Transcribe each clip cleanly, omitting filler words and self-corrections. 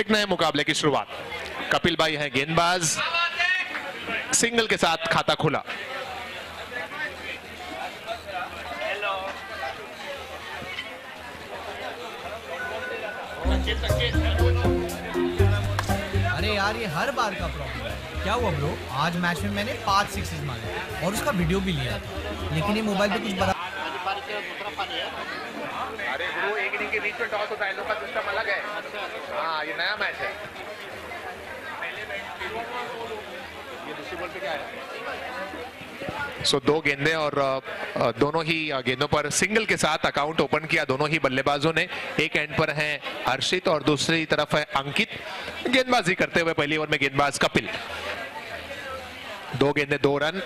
एक नए मुकाबले की शुरुआत। कपिल भाई हैं गेंदबाज, सिंगल के साथ खाता खुला। अरे यार ये हर बार का प्रॉब्लम है। क्या हुआ ब्रो? आज मैच में मैंने 5 सिक्सेस मारे और उसका वीडियो भी लिया था, लेकिन ये मोबाइल पे कुछ बड़ा। अरे ब्रो, एक इनिंग के बीच में टॉस होता है, लोग का सिस्टम अलग है। हाँ, ये नया मैच है। ये दूसरी बॉल पे क्या है? सो दो गेंदें और दोनों ही गेंदों पर सिंगल के साथ अकाउंट ओपन किया दोनों ही बल्लेबाजों ने। एक एंड पर हैं हर्षित और दूसरी तरफ है अंकित। गेंदबाजी करते हुए पहली ओवर में गेंदबाज कपिल। 2 गेंदें 2 रन।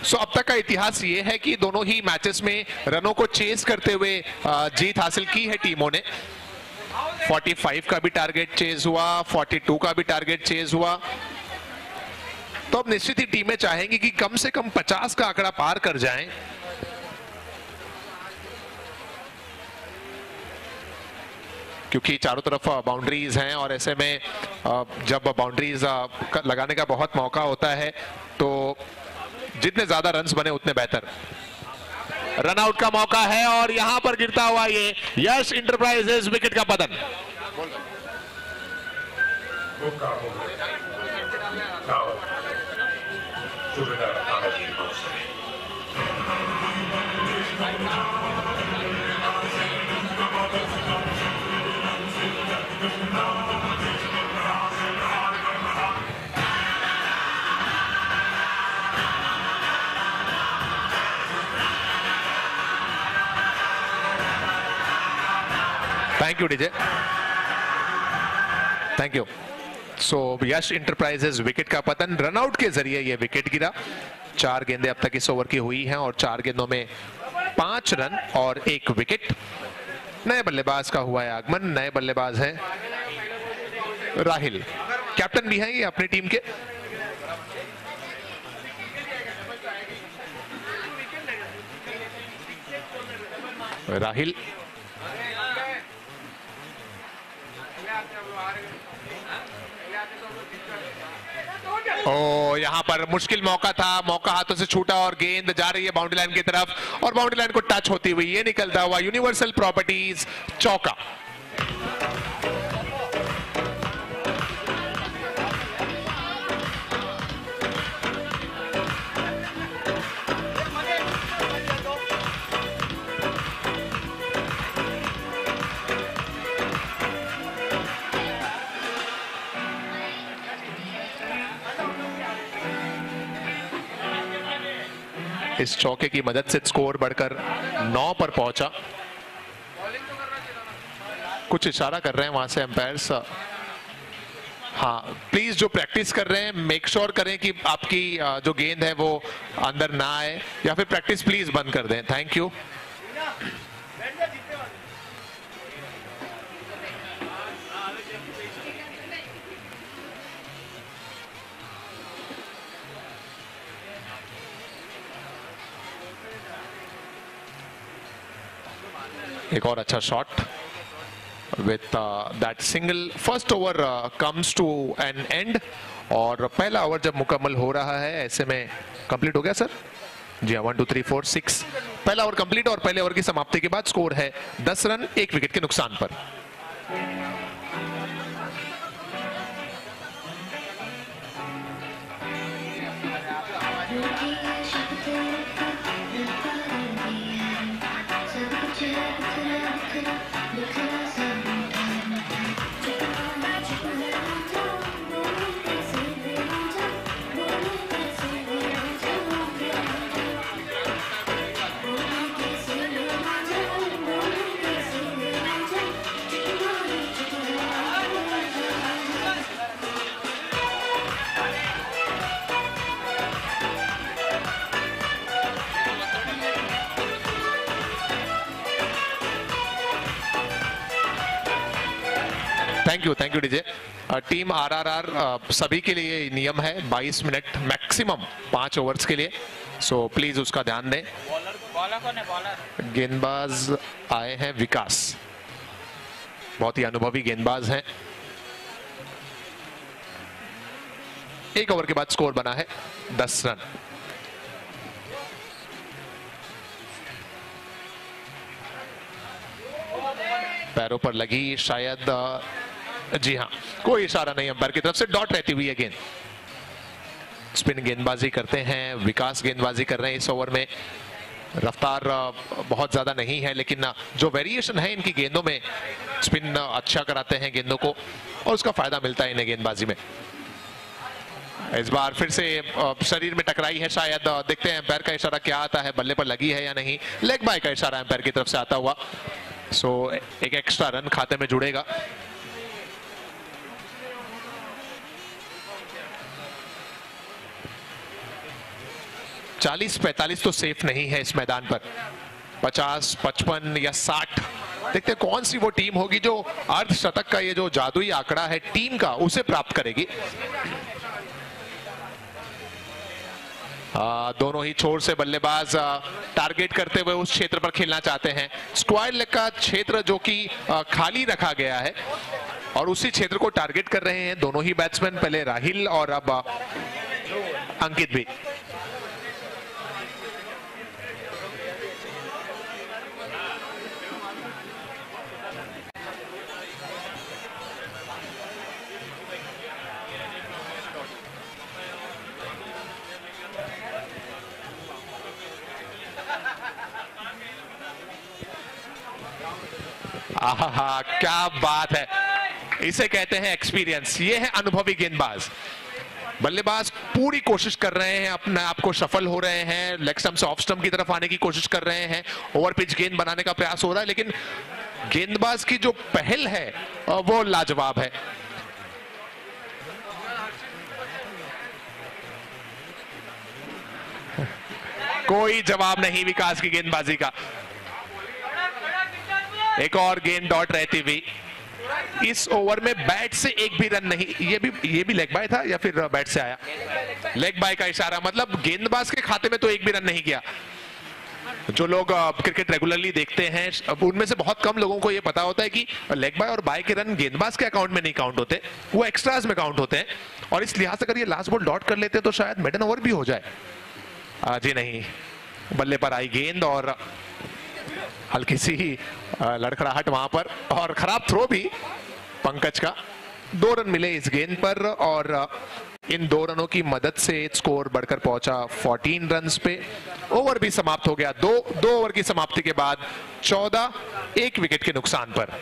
सो अब तक का इतिहास ये है कि दोनों ही मैचेस में रनों को चेस करते हुए जीत हासिल की है टीमों ने। 45 का भी टारगेट चेज हुआ, 42 का भी टारगेट चेज हुआ। तो अब निश्चित ही टीमें चाहेंगी कि कम से कम 50 का आंकड़ा पार कर जाएं। क्योंकि चारों तरफ बाउंड्रीज हैं और ऐसे में जब बाउंड्रीज लगाने का बहुत मौका होता है तो जितने ज्यादा रन्स बने उतने बेहतर। रन आउट का मौका है और यहां पर गिरता हुआ ये यश इंटरप्राइजेज विकेट का पतन। Thank you DJ, thank you. So Yash enterprises wicket का पतन, रनआउट के जरिए यह विकेट गिरा। 4 गेंदें अब तक इस ओवर की हुई हैं और 4 गेंदों में 5 रन और 1 विकेट। नए बल्लेबाज का हुआ है आगमन। नए बल्लेबाज हैं राहिल, कैप्टन भी हैं ये अपनी टीम के। राहिल यहां पर मुश्किल मौका था, मौका हाथों से छूटा और गेंद जा रही है बाउंड्री लाइन की तरफ और बाउंड्री लाइन को टच होती हुई ये निकलता हुआ यूनिवर्सल प्रॉपर्टीज चौका। इस चौके की मदद से स्कोर बढ़कर 9 पर पहुंचा। कुछ इशारा कर रहे हैं वहां से एम्पायर्स। हाँ, प्लीज जो प्रैक्टिस कर रहे हैं मेक श्योर करें कि आपकी जो गेंद है वो अंदर ना आए, या फिर प्रैक्टिस प्लीज बंद कर दें। Thank you. एक और अच्छा shot with that single. First over comes to an end और पहला ओवर जब मुकम्मल हो रहा है ऐसे में कंप्लीट हो गया सर जी हाँ। 1 2 3 4 6 पहला ओवर कंप्लीट और पहले ओवर की समाप्ति के बाद स्कोर है 10 रन 1 विकेट के नुकसान पर। Thank you DJ. Team RRR सभी के लिए नियम है 22 मिनट मैक्सिमम 5 ओवर्स के लिए, सो प्लीज उसका ध्यान दें। बॉलर कौन है? बॉलर गेंदबाज आए हैं विकास। बहुत ही अनुभवी गेंदबाज हैं। एक ओवर के बाद स्कोर बना है 10 रन। पैरों पर लगी शायद, जी हां, कोई इशारा नहीं अंपायर की तरफ से, डॉट रहती हुई है गेंद। स्पिन गेंदबाजी करते हैं, विकास गेंदबाजी कर रहे हैं इस ओवर में। रफ्तार बहुत ज्यादा नहीं है, लेकिन जो वेरिएशन है इनकी गेंदों में, स्पिन अच्छा कराते हैं गेंदों को और उसका फायदा मिलता है इन्हें गेंदबाजी में। इस बार फिर से शरीर में टकराई है शायद, देखते हैं अंपायर का इशारा क्या आता है, बल्ले पर लगी है या नहीं। लेग बाय का इशारा अंपायर की तरफ से आता हुआ, सो एक एक्स्ट्रा रन खाते में जुड़ेगा। चालीस 45 तो सेफ नहीं है इस मैदान पर, 50, 55 या 60। देखते हैं कौन सी वो टीम होगी जो अर्धशतक का ये जो जादुई आंकड़ा है टीम का, उसे प्राप्त करेगी। दोनों ही छोर से बल्लेबाज टारगेट करते हुए उस क्षेत्र पर खेलना चाहते हैं। स्क्वायर लेग का क्षेत्र जो कि खाली रखा गया है और उसी क्षेत्र को टारगेट कर रहे हैं दोनों ही बैट्समैन, पहले राहिल और अब अंकित भी। आहा, क्या बात है, इसे कहते हैं एक्सपीरियंस। ये है अनुभवी गेंदबाज। बल्लेबाज पूरी कोशिश कर रहे हैं, अपने आप को सफल हो रहे हैं, लेग स्टंप से ऑफ स्टंप की तरफ आने की कोशिश कर रहे हैं, ओवर पिच गेंद बनाने का प्रयास हो रहा है, लेकिन गेंदबाज की जो पहल है वो लाजवाब है। कोई जवाब नहीं विकास की गेंदबाजी का। एक और गेंद डॉट रहती हुई। इस ओवर में बैट से एक भी रन नहीं, ये भी लेग बाय था या फिर बैट से आया? लेग बाय का इशारा, मतलब गेंदबाज के खाते में तो एक भी रन नहीं गया। जो लोग क्रिकेट रेगुलरली देखते हैं उनमें से बहुत कम लोगों को ये पता होता है कि लेग बाय और बाय के रन गेंदबाज के अकाउंट में नहीं काउंट होते, वो एक्स्ट्राज में काउंट होते हैं। और इस लिहाज से अगर ये लास्ट बॉल डॉट कर लेते तो शायद मेडन ओवर भी हो जाए। जी नहीं, बल्ले पर आई गेंद और हल्की सी लड़खड़ाहट वहां पर और खराब थ्रो भी पंकज का। 2 रन मिले इस गेंद पर और इन 2 रनों की मदद से स्कोर बढ़कर पहुंचा 14 रन्स पे। ओवर भी समाप्त हो गया। 2 ओवर की समाप्ति के बाद 14, 1 विकेट के नुकसान पर।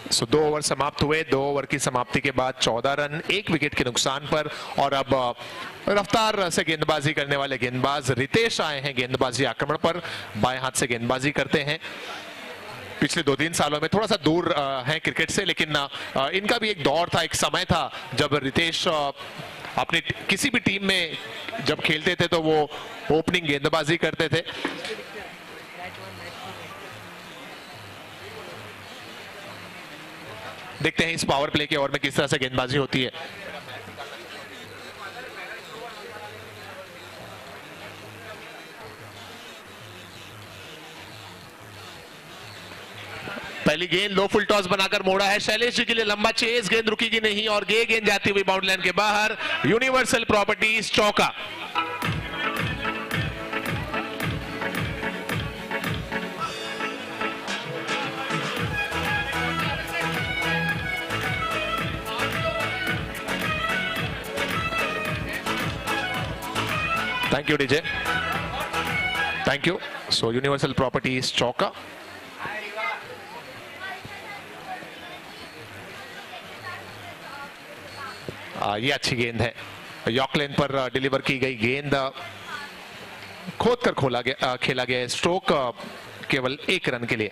सो 2 ओवर समाप्त हुए। 2 ओवर की समाप्ति के बाद 14 रन 1 विकेट के नुकसान पर। और अब रफ्तार से गेंदबाजी करने वाले गेंदबाज रितेश आए हैं गेंदबाजी आक्रमण पर। बाएं हाथ से गेंदबाजी करते हैं। पिछले 2-3 सालों में थोड़ा सा दूर हैं क्रिकेट से, लेकिन इनका भी एक दौर था, एक समय था जब रितेश अपनी किसी भी टीम में जब खेलते थे तो वो ओपनिंग गेंदबाजी करते थे। देखते हैं इस पावर प्ले के ओवर में किस तरह से गेंदबाजी होती है। पहली गेंद लो फुल टॉस बनाकर मोड़ा है शैलेश जी के लिए, लंबा चेस, गेंद रुकेगी नहीं और ये गेंद जाती हुई बाउंड्री लाइन के बाहर। यूनिवर्सल प्रॉपर्टीज चौका। Thank you DJ. Thank you. So universal properties चौका। ये अच्छी गेंद है, यॉर्क लेन पर डिलीवर की गई गेंद, खोद कर खेला गया स्ट्रोक केवल 1 रन के लिए।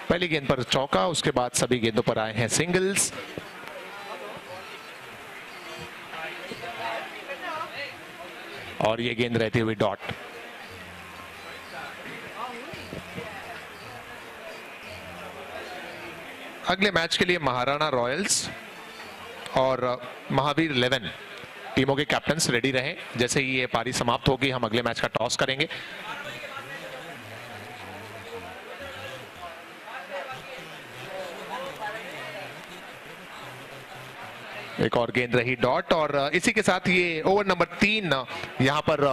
पहली गेंद पर चौका, उसके बाद सभी गेंदों पर आए हैं सिंगल्स। और ये गेंद रहती हुई डॉट। अगले मैच के लिए महाराणा रॉयल्स और महावीर 11 टीमों के कैप्टन्स रेडी रहें। जैसे ही ये पारी समाप्त होगी हम अगले मैच का टॉस करेंगे। एक और गेंद रही डॉट और इसी के साथ ये ओवर नंबर 3 यहां पर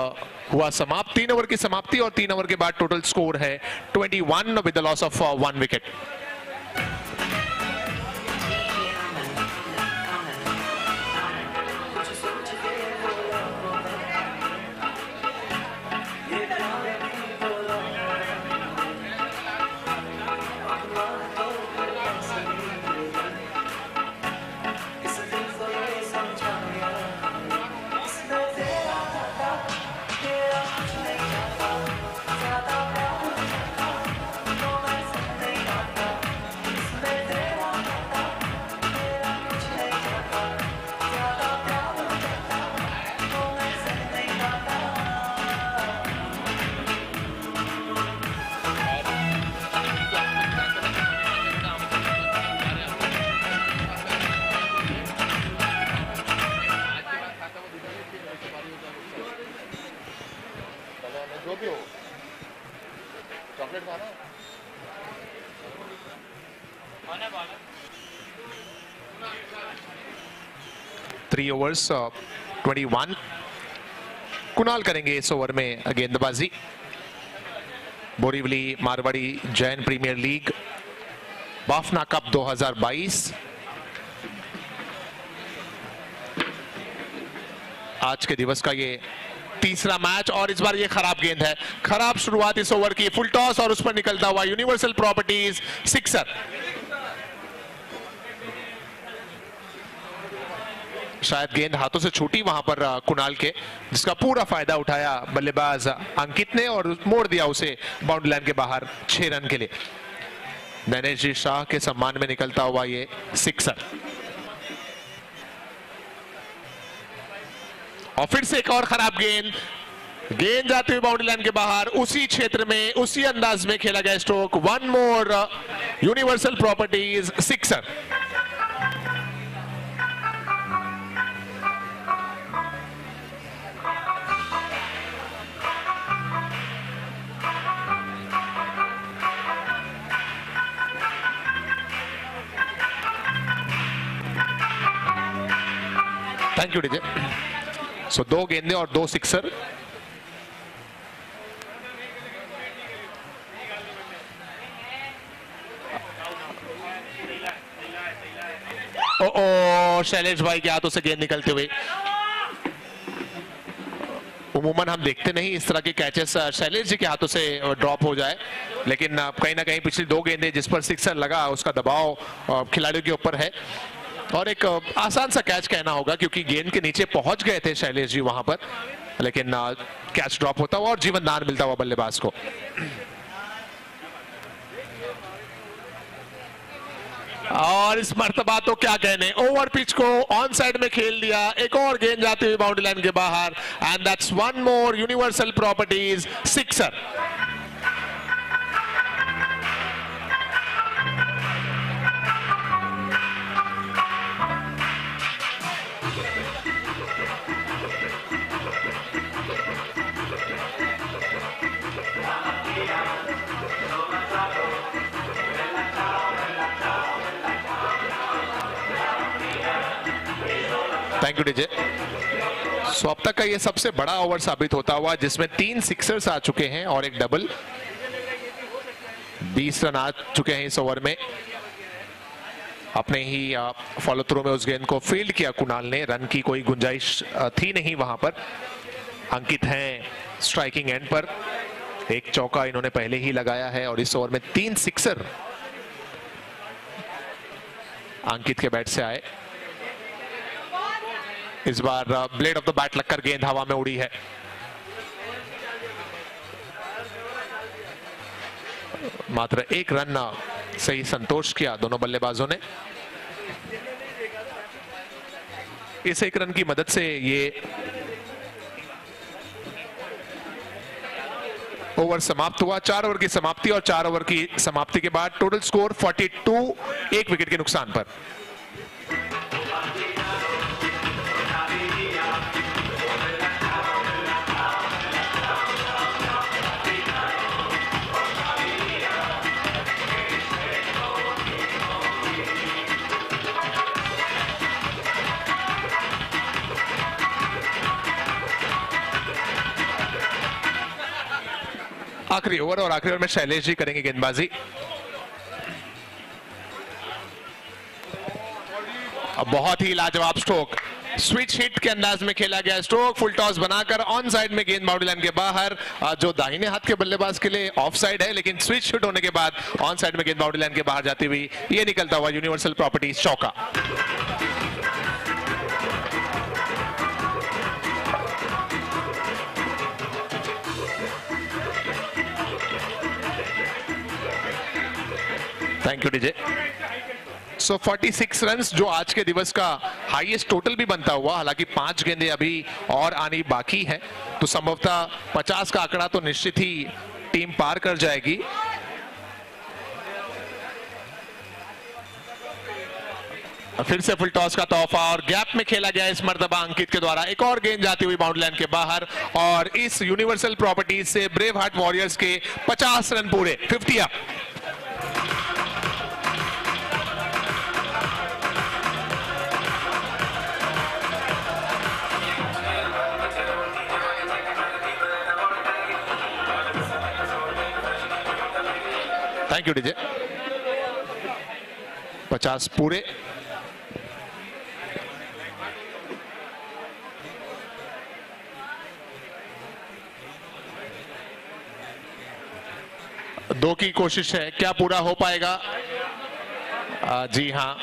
हुआ समाप्त। 3 ओवर की समाप्ति और 3 ओवर के बाद टोटल स्कोर है 21 with the loss of 1 wicket. जो भी हो, चॉकलेट खाना है। 3 ओवर्स 21। कुणाल करेंगे इस ओवर में गेंदबाजी। Borivali Marwari Jain premier league Bafna cup 2022। आज के दिवस का ये तीसरा मैच और इस बार ये खराब गेंद है। खराब शुरुआत इस ओवर की। फुल टॉस और उस पर निकलता हुआ यूनिवर्सल प्रॉपर्टीज सिक्सर। शायद गेंद हाथों से छूटी वहां पर कुणाल के, जिसका पूरा फायदा उठाया बल्लेबाज अंकित ने और मोड़ दिया उसे बाउंड्री लाइन के बाहर 6 रन के लिए। नैनेश जी शाह के सम्मान में निकलता हुआ ये सिक्सर। और फिर से एक और खराब गेंद जाते हुए बाउंड्री लाइन के बाहर, उसी क्षेत्र में उसी अंदाज में खेला गया stroke. 1 more universal properties sixer. Thank you DJ. So 2 गेंदे और 2 सिक्सर। ओ शैलेश भाई के हाथों से गेंद निकलते हुए। उमूमन हम देखते नहीं इस तरह के कैचेस शैलेश जी के हाथों से ड्रॉप हो जाए, लेकिन कहीं ना कहीं पिछली 2 गेंदें जिस पर सिक्सर लगा उसका दबाव खिलाड़ियों के ऊपर है और एक आसान सा कैच कहना होगा क्योंकि गेंद के नीचे पहुंच गए थे शैलेश जी वहां पर, लेकिन कैच ड्रॉप होता हुआ और जीवन दान मिलता हुआ बल्लेबाज को। और इस मर्तबा तो क्या कहने, ओवर पिच को ऑन साइड में खेल दिया, एक और गेंद जाती हुई बाउंड्री लाइन के बाहर and that's one more universal properties sixer. Thank you DJ. So अब तक का ये सबसे बड़ा ओवर साबित होता हुआ जिसमें 3 सिक्सर्स आ चुके हैं और एक डबल। 20 रन आ चुके हैं इस ओवर में। अपने ही फॉलो थ्रू में उस गेंद को फील्ड किया कुणाल ने, रन की कोई गुंजाइश थी नहीं वहां पर। अंकित हैं स्ट्राइकिंग एंड पर, एक चौका इन्होंने पहले ही लगाया है और इस ओवर में 3 सिक्सर अंकित के बैट से आए। इस बार ब्लेड ऑफ द बैट लगकर गेंद हवा में उड़ी है। मात्र 1 रन से ही संतोष किया दोनों बल्लेबाजों ने। इस 1 रन की मदद से ये ओवर समाप्त हुआ। 4 ओवर की समाप्ति और 4 ओवर की समाप्ति के बाद टोटल स्कोर 42, 1 विकेट के नुकसान पर। आखिरी ओवर और आखिरी ओवर में शैलेश जी करेंगे गेंदबाजी। बहुत ही लाजवाब स्ट्रोक, स्विच हिट के अंदाज में खेला गया स्ट्रोक, फुल टॉस बनाकर ऑन साइड में गेंद बाउंड्री लाइन के बाहर, जो दाहिने हाथ के बल्लेबाज के लिए ऑफ साइड है, लेकिन स्विच हिट होने के बाद ऑन साइड में गेंद बाउंड्री लाइन के बाहर जाती हुई ये निकलता हुआ यूनिवर्सल प्रॉपर्टीज चौका। Thank you DJ. So 46 runs जो आज के दिवस का हाईएस्ट टोटल भी बनता हुआ, हालांकि 5 गेंदें अभी और आनी बाकी है, तो संभवतः 50 का आंकड़ा तो निश्चित ही टीम पार कर जाएगी। फिर से फुल टॉस का तोहफा और गैप में खेला गया इस मर्तबा अंकित के द्वारा, एक और गेंद जाती हुई बाउंड्री लाइन के बाहर और इस यूनिवर्सल प्रॉपर्टीज से ब्रेव हार्ट वॉरियर्स के 50 रन पूरे, 50 अप। Thank you DJ. 50 पूरे। दो की कोशिश है, क्या पूरा हो पाएगा? जी हां,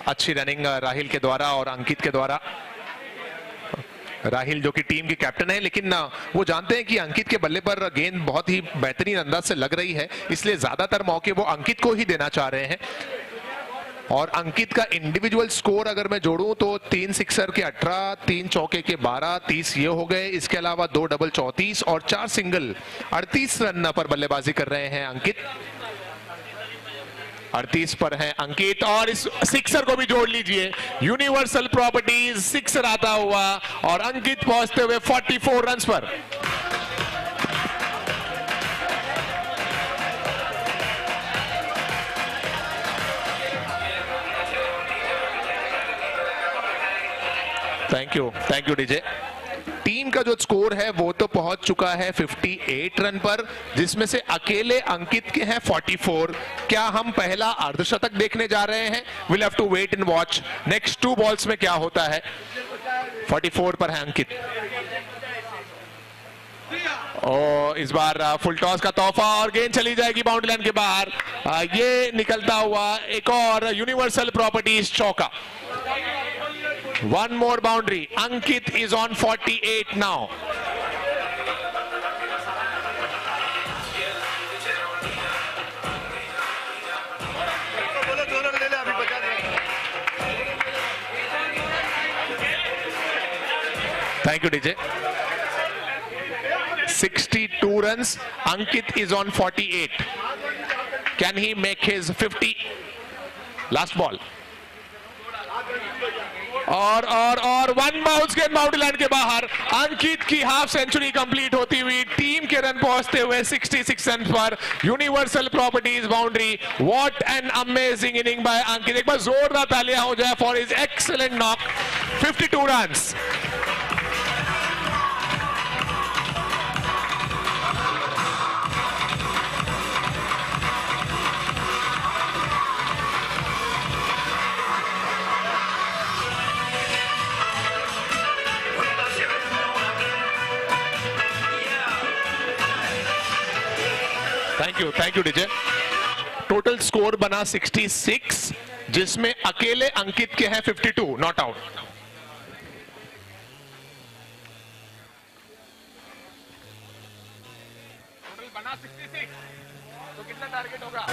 अच्छी रनिंग राहिल के द्वारा और अंकित के द्वारा। राहिल जो कि टीम के कैप्टन है, लेकिन वो जानते हैं कि अंकित के बल्ले पर गेंद बहुत ही बेहतरीन अंदाज से लग रही है, इसलिए ज्यादातर मौके वो अंकित को ही देना चाह रहे हैं। और अंकित का इंडिविजुअल स्कोर अगर मैं जोड़ूं तो 3 सिक्सर के 18, 3 चौके के 12, 30 ये हो गए। इसके अलावा 2 डबल 34 और 4 सिंगल, 38 रन पर बल्लेबाजी कर रहे हैं अंकित। 38 पर है अंकित और इस सिक्सर को भी जोड़ लीजिए, यूनिवर्सल प्रॉपर्टीज सिक्सर आता हुआ और अंकित पहुंचते हुए 44 रन पर। Thank you DJ. टीम का जो स्कोर है वो तो पहुंच चुका है 58 रन पर, जिसमें से अकेले अंकित के हैं 44। क्या हम पहला अर्धशतक देखने जा रहे हैं? Will have to wait and watch next 2 balls में क्या होता है। 44 पर है अंकित। और इस बार फुल टॉस का तोहफा और गेंद चली जाएगी बाउंड्री लाइन के बाहर। ये निकलता हुआ एक और यूनिवर्सल प्रॉपर्टीज चौका। One more boundary. Ankit is on 48 now. Thank you, DJ. 62 runs. Ankit is on 48. Can he make his 50? Last ball. और वन बाउंस गेंद बाउंड्री लाइन के बाहर। अंकित की हाफ सेंचुरी कंप्लीट होती हुई टीम के रन पहुंचते हुए 66 रन पर। Universal properties boundary. What an amazing inning by Ankit. एक बार जोरदार तालियां हो जाए for his excellent knock. 52 runs. Thank you DJ. Total score बना 66, जिसमें अकेले अंकित के हैं 52 नॉट आउट। टोटल बना 66, तो कितना टारगेट होगा?